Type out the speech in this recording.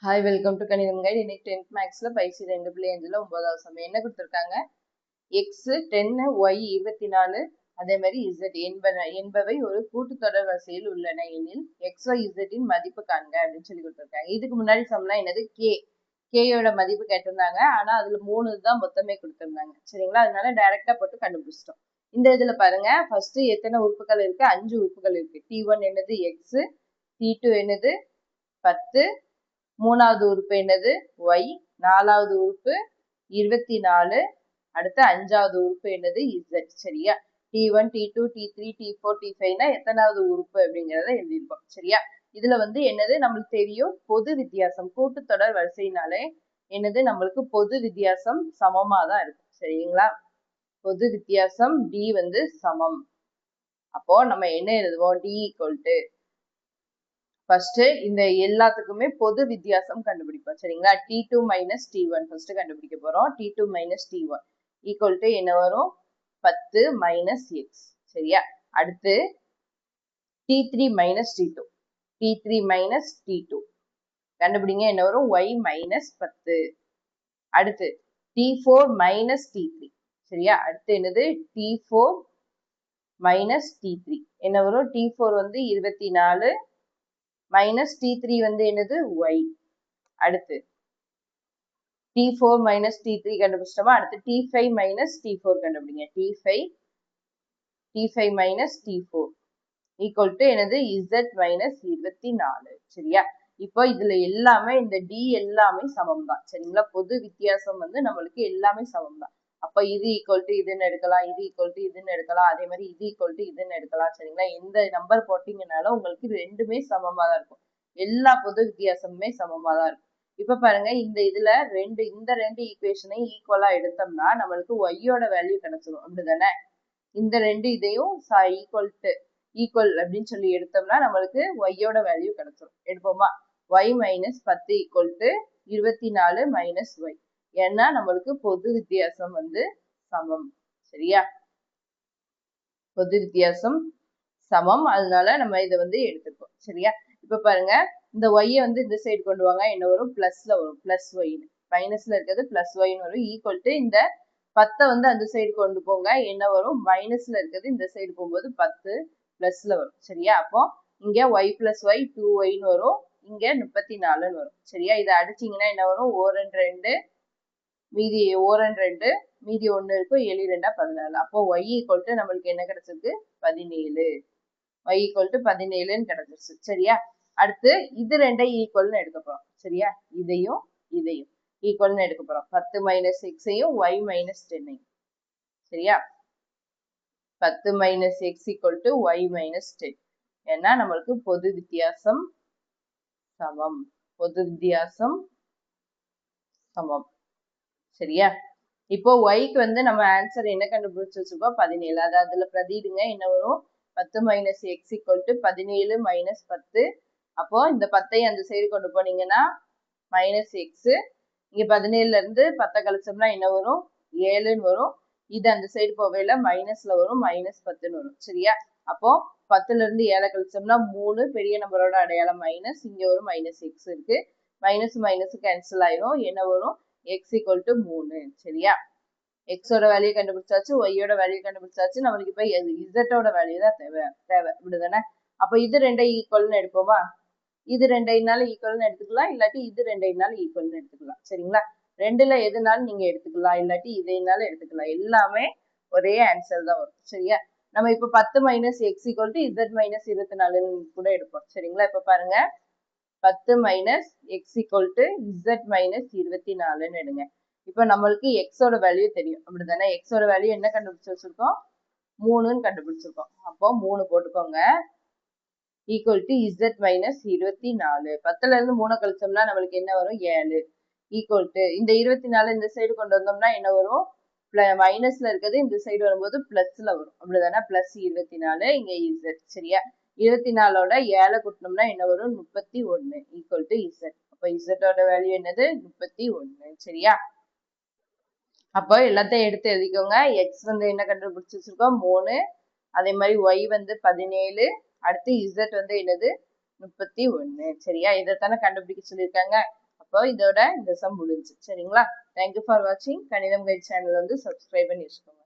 Hi welcome to கணிதம் guide. இன்னைக்கு 10th மேக்ஸ்ல பயிற்சி 2.5ல 9வது சமயம் என்ன கொடுத்துருக்காங்க? எக்ஸ் 10 ஒய் 24 அதே மாதிரி இசட் என்பவை ஒரு கூட்டுத்தொடர் வரிசையில் உள்ளன எனில் எக்ஸ் ஒய் இசட்டின் மதிப்பு காண்க அப்படின்னு சொல்லி கொடுத்துருக்காங்க. இதுக்கு முன்னாடி சமம்னா என்னது? கேயோட மதிப்பு கேட்டிருந்தாங்க. ஆனா அதுல 3 தான் மொத்தமே கொடுத்திருந்தாங்க. சரிங்களா? அதனால டைரக்டா போட்டு கண்டுபிடிச்சிட்டோம். இந்த இதுல பாருங்க, ஃபர்ஸ்ட் எத்தனை உறுப்புகள் இருக்கு? 5 உறுப்புகள் இருக்கு. T1 என்னது? எக்ஸ். T2 என்னது? 10. மூணாவது உறுப்பு என்னது? y. நாலாவது உறுப்பு 24. அடுத்து அஞ்சாவது உறுப்பு என்னது? z. சரியா? T1 T2 T3 T4 T5 எத்தனாவது உறுப்பு அப்படிங்கறத எழுதியிருக்கோம். சரியா? இதுல என்னது நம்மளுக்கு தெரியும், பொது வித்தியாசம். கூட்டுத்தொடர் வரிசைனாலே என்னது, நம்மளுக்கு பொது வித்தியாசம் சமமா தான் இருக்கும். சரிங்களா? பொது வித்தியாசம் d சமம். அப்போ நம்ம என்ன எழுதுவோம்? d = ஃபர்ஸ்ட் இந்த எல்லாத்துக்குமே பொது வித்தியாசம் கண்டுபிடிப்போம். சரிங்களா? T2 மைனஸ் T1 ஃபர்ஸ்ட் கண்டுபிடிக்க போறோம். T2 minus T1 equal to என்ன வரும்? 10 மைனஸ் எக்ஸ். சரியா? அடுத்து T3 minus T2 T3 minus T2 கண்டுபிடிங்க, என்ன வரும்? y minus 10. அடுத்து T4 மைனஸ் T3. சரியா? அடுத்து என்னது? T4 மைனஸ் T3 என்ன வரும்? T4 24 மைனஸ் T3 என்னது? y. அடுத்து T4 மைனஸ் T3 கண்டுபிடிச்சிட்டோமா? அடுத்து T5 மைனஸ் T4 கண்டுபிடிங்க. T5 minus T4 equal to என்னது? Z minus 24. சரியா? இப்போ இதுல எல்லாமே இந்த D எல்லாமே சமம் தான். சரிங்களா? பொது வித்தியாசம் நம்மளுக்கு எல்லாமே சமம் தான். அப்ப இது ஈக்குவல் டு இதுன்னு எடுக்கலாம், இது ஈக்குவல் டு இதுன்னு எடுக்கலாம், அதே மாதிரி இது ஈக்குவல் டு இதுன்னு எடுக்கலாம். சரிங்களா? எந்த நம்பர் போட்டீங்கனாலும் உங்களுக்கு ரெண்டுமே சமமா தான் இருக்கும். எல்லா பொது வித்தியாசமுமே சமமா தான் இருக்கும். இப்ப பாருங்க, இந்த ரெண்டு ஈக்குவேஷனை ஈக்குவலா எடுத்தோம்னா நம்மளுக்கு ஒய்யோட வேல்யூ கிடைச்சிடும். அப்படிதானே? இந்த இதையும் ஈக்குவல் அப்படின்னு சொல்லி எடுத்தோம்னா நம்மளுக்கு ஒய்யோட வேல்யூ கிடைச்சிடும். எடுப்போமா? y minus 10 equal to 24 minus y. ஏன்னா நம்மளுக்கு பொது வித்தியாசம் சமம். சரியா? பொது வித்தியாசம் சமம், அதனால நம்ம இதை எடுத்துக்கோம். சரியா? இப்ப பாருங்க, இந்த ஒய்யை இந்த சைடு கொண்டு வாங்க, என்ன வரும்? பிளஸ்ல வரும். பிளஸ் ஒய்னு மைனஸ்ல இருக்கிறது பிளஸ் ஒய்னு வரும். ஈக்குவல் டு இந்த 10 அந்த சைடு கொண்டு போங்க, என்ன வரும்? மைனஸ்ல இருக்கிறது இந்த சைடு போகும்போது 10 பிளஸ்ல வரும். சரியா? அப்போ இங்க y பிளஸ் ஒய் 2yன்னு வரும், இங்க 34ன்னு வரும். சரியா? இதை அடிச்சீங்கன்னா என்ன வரும்? ஓரன் 2 மீதி ஓரன் 2 மீதி 1 இருக்கும், 7 2 14. அப்போ y ஈக்குவல் டு நம்மளுக்கு என்ன கிடைச்சிருக்கு? 17. y ஈக்குவல் டு 17ன்னு கிடைச்சிருச்சு. சரியா? அடுத்து இது ரெண்டையும் ஈக்குவல்னு எடுக்க போறோம். சரியா? இதையும் ஈக்குவல்னு எடுக்க போறோம். 10 மைனஸ் எக்ஸையும் y மைனஸ் 10ஐயும். சரியா? 10 minus X equal to y minus 10. ஏன்னா நம்மளுக்கு பொது வித்தியாசம் சமம். பொது வித்தியாசம் சமம். சரியா? இப்போ yக்கு நம்ம ஆன்சர் என்ன கண்டுபிடிச்சு வச்சிருக்கோம்? 17. அதாவது அதுல பிரதிடுங்க, என்ன வரும்? 10 minus X equal to 17 minus 10. அப்போ இந்த 10ஐ அந்த சைடு கொண்டு போனீங்கன்னா மைனஸ் எக்ஸ். இங்க 17ல இருந்து 10 கழிச்சோம்னா என்ன வரும்? 7ன்னு வரும். இது அந்த சைடு போவேல மைனஸ்ல வரும், மைனஸ் 10ன்னு வரும். சரியா? அப்போ 10ல இருந்து 7 கழிச்சோம்னா 3, பெரிய நம்பரோட அடையாளம் மைனஸ், இங்க ஒரு மைனஸ் எக்ஸ் இருக்கு. மைனஸ் மைனஸ் கேன்சல் ஆயிரும், என்ன வரும்? X equal to 3. சரியா? எக்ஸோட வேல்யூ கண்டுபிடிச்சாச்சு, ஒய்யோட வேல்யூ கண்டுபிடிச்சாச்சு. நம்மளுக்கு இப்ப இசட்டோட வேல்யூ தான் தேவை. இப்படிதானே? அப்ப இது ரெண்டையும் ஈக்குவல்னு எடுப்போமா? இது ரெண்டைனாலும் ஈக்குவல்னு எடுத்துக்கலாம், இல்லாட்டி இது ரெண்டைனாலும் ஈக்குவல்னு எடுத்துக்கலாம். சரிங்களா? ரெண்டுல எதுனாலும் நீங்க எடுத்துக்கலாம், இல்லாட்டி இதைனாலும் எடுத்துக்கலாம். எல்லாமே ஒரே ஆன்சர் தான் வரும். சரியா? நம்ம இப்ப 10 minus X equal to Z minus 24ன்னு கூட எடுப்போம். சரிங்களா? இப்ப பாருங்க, 10 minus X equal to Z minus 24ன்னு எடுங்க. இப்ப நம்மளுக்கு எக்ஸோட வேல்யூ தெரியும். அப்படிதானே? எக்ஸோட வேல்யூ என்ன கண்டுபிடிச்சு வச்சிருக்கோம்? 3ன்னு கண்டுபிடிச்சிருக்கோம். அப்போ 3 போட்டுக்கோங்க. Equal to Z minus 24. 10ல இருந்து 3 கழிச்சோம்னா நம்மளுக்கு என்ன வரும்? 7. ஈக்குவல் டு இந்த 24 இந்த சைடு கொண்டு வந்தோம்னா என்ன வரும்? மைனஸ்ல இருக்கிறது இந்த சைடு வரும்போது பிளஸ்ல வரும். அப்படிதானே? பிளஸ் 24, இங்க இசட். சரியா? 24ஓட 7 கூட்டினோம்னா என்ன வரும்? 31 ஈக்குவல் டு இசட். அப்ப இசட்டோட வேல்யூ என்னது? 31. சரியா? அப்போ எல்லாத்தையும் எடுத்து எழுதிக்கோங்க. எக்ஸ் என்ன கண்டுபிடிச்சு வச்சிருக்கோம்? 3. அதே மாதிரி ஒய் 17. அடுத்து இசட் என்னது? 31. சரியா? இதைத்தானே கண்டுபிடிக்க சொல்லியிருக்காங்க. அப்போ இதோட இந்த சம் முடிஞ்சு. சரிங்களா? தேங்க்யூ ஃபார் வாட்சிங். கணிதம் கைட் சேனல் வந்து சப்ஸ்கிரைப் பண்ணி வச்சுக்கோங்க.